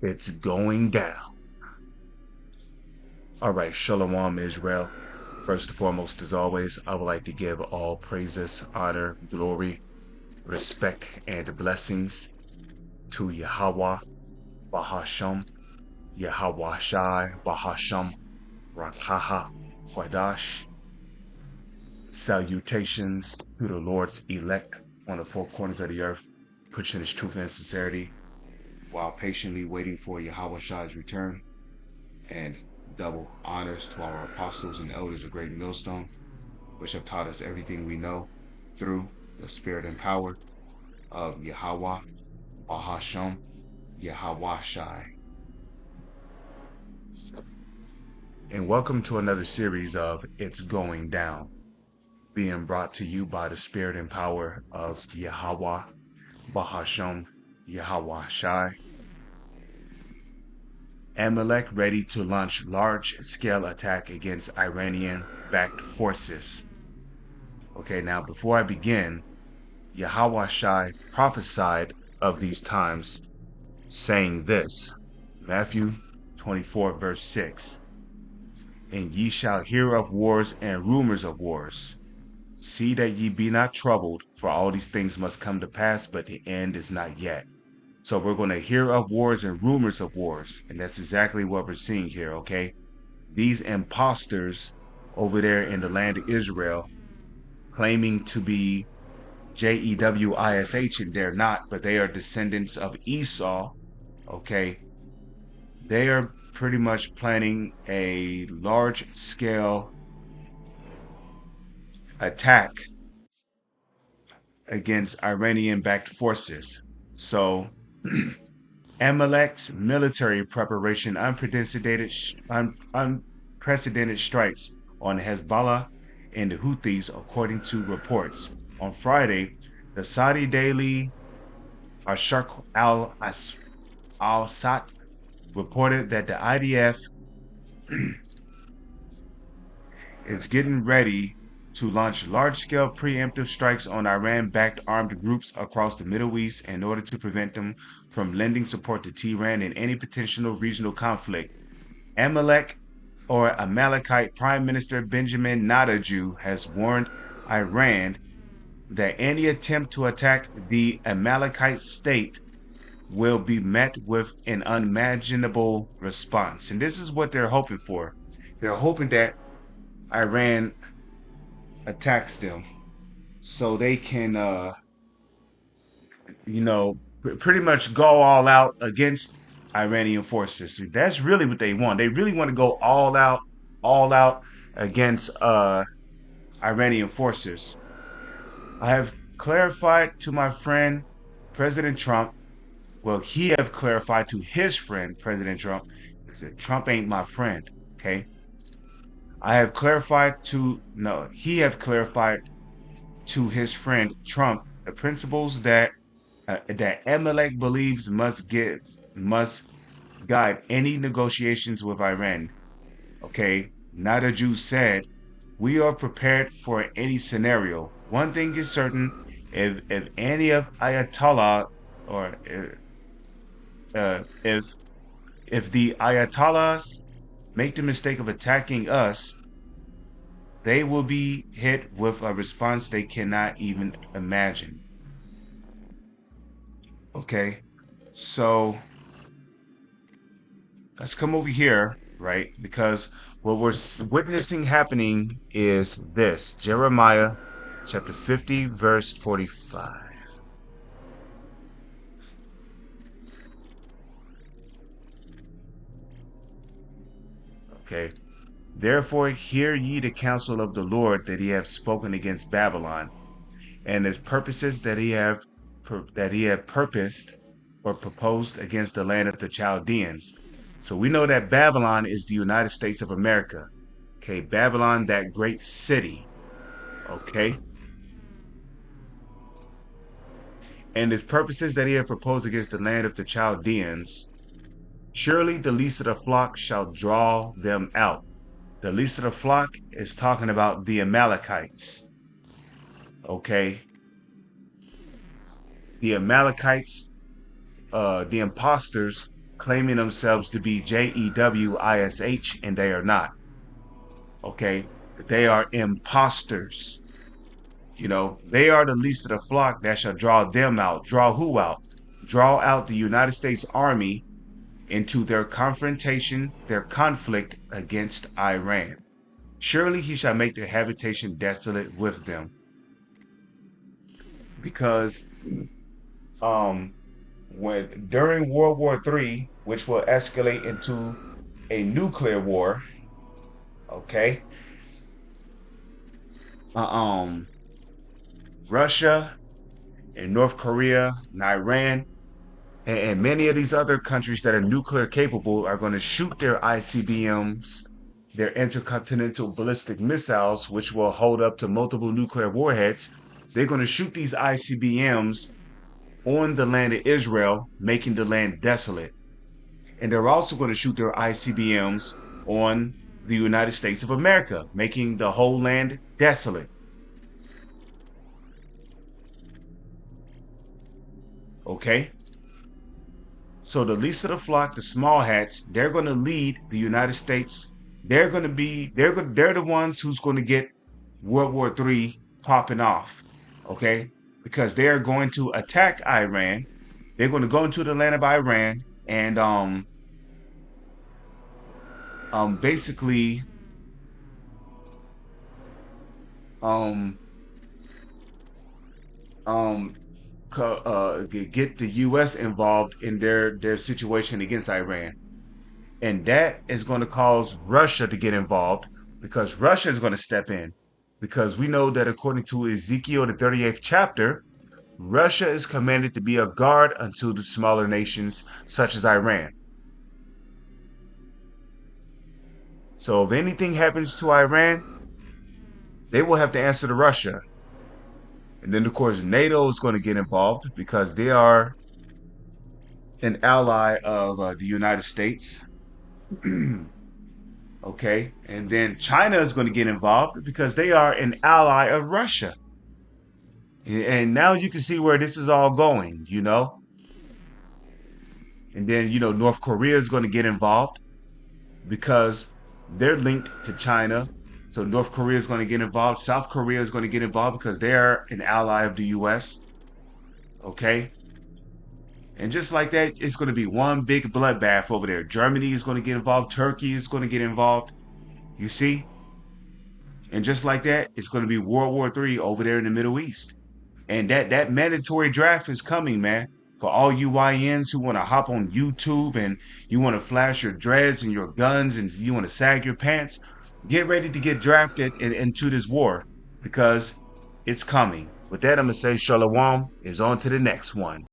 It's going down. All right, Shalom Israel. First and foremost, as always, I would like to give all praises, honor, glory, respect, and blessings to Yahweh, Bahasham, Yahweh Shai, Bahasham, Rachaha, Hodash. Salutations to the Lord's elect on the four corners of the earth, pushing his truth and sincerity while patiently waiting for Yahweh Shai's return. And double honors to our apostles and elders of Great Millstone, which have taught us everything we know through the spirit and power of Yahweh, Bahasham, Yahweh Shai. And welcome to another series of It's Going Down, being brought to you by the spirit and power of Yahweh, Bahasham, Yahweh Shai. Amalek ready to launch large-scale attack against Iranian-backed forces. Okay, now before I begin, Yahweh Shai prophesied of these times, saying this, Matthew 24, verse 6, And ye shall hear of wars and rumors of wars. See that ye be not troubled, for all these things must come to pass, but the end is not yet. So we're going to hear of wars and rumors of wars, and that's exactly what we're seeing here, okay? These imposters over there in the land of Israel, claiming to be Jewish, and they're not, but they are descendants of Esau, okay? They are pretty much planning a large-scale attack against Iranian-backed forces. So Amalek's military preparation unprecedented strikes on Hezbollah and the Houthis, according to reports. On Friday, the Saudi daily Asharq al-Sat reported that the IDF is getting ready to launch large-scale preemptive strikes on Iran-backed armed groups across the Middle East in order to prevent them from lending support to Tehran in any potential regional conflict. Amalek, or Amalekite Prime Minister Benjamin Netanyahu, has warned Iran that any attempt to attack the Amalekite state will be met with an unimaginable response. And this is what they're hoping for. They're hoping that Iran attacks them so they can pretty much go all out against Iranian forces. See, that's really what they want. They really want to go all out against Iranian forces. I have clarified to my friend President Trump, well, he have clarified to his friend President Trump, that Trump ain't my friend, okay? He have clarified to his friend Trump the principles that Amalek believes must guide any negotiations with Iran. Okay, Netanyahu said, "We are prepared for any scenario. One thing is certain: if any of Ayatollah or if the Ayatollahs make the mistake of attacking us, they will be hit with a response they cannot even imagine." Okay, so let's come over here, right? Because what we're witnessing happening is this. Jeremiah chapter 50, verse 45. Okay. Therefore hear ye the counsel of the Lord that he hath spoken against Babylon, and his purposes that he have purposed or proposed against the land of the Chaldeans. So we know that Babylon is the United States of America. Okay, Babylon, that great city. Okay. And his purposes that he hath proposed against the land of the Chaldeans. Surely the least of the flock shall draw them out. The least of the flock is talking about the Amalekites. Okay. The Amalekites, the imposters, claiming themselves to be JEWISH, and they are not. Okay, they are imposters. They are the least of the flock that shall draw them out. Draw who out? Draw out the United States Army into their confrontation, their conflict against Iran. Surely he shall make their habitation desolate with them. Because when during World War III, which will escalate into a nuclear war, okay, Russia and North Korea and Iran and many of these other countries that are nuclear capable are going to shoot their ICBMs, their intercontinental ballistic missiles, which will hold up to multiple nuclear warheads. They're going to shoot these ICBMs on the land of Israel, making the land desolate. And they're also going to shoot their ICBMs on the United States of America, making the whole land desolate. Okay? So the least of the flock, the small hats, they're going to lead the United States. They're the ones who's going to get World War III popping off. Okay? Because they are going to attack Iran. They're going to go into the land of Iran and basically get the U.S. involved in their situation against Iran. And that is going to cause Russia to get involved, because Russia is going to step in. Because we know that according to Ezekiel, the 38th chapter, Russia is commanded to be a guard unto the smaller nations such as Iran. So if anything happens to Iran, they will have to answer to Russia. And then, of course, NATO is going to get involved because they are an ally of the United States. Okay. And then China is going to get involved because they are an ally of Russia. And now you can see where this is all going, And then, North Korea is going to get involved because they're linked to China. So North Korea is going to get involved. South Korea is going to get involved because they're an ally of the U.S. Okay. And just like that, it's going to be one big bloodbath over there. Germany is going to get involved. Turkey is going to get involved. You see? And just like that, it's going to be World War III over there in the Middle East. And that mandatory draft is coming, man. For all you YNs who want to hop on YouTube and you want to flash your dreads and your guns and you want to sag your pants, get ready to get drafted into this war because it's coming. With that, I'm going to say Shalom is on to the next one.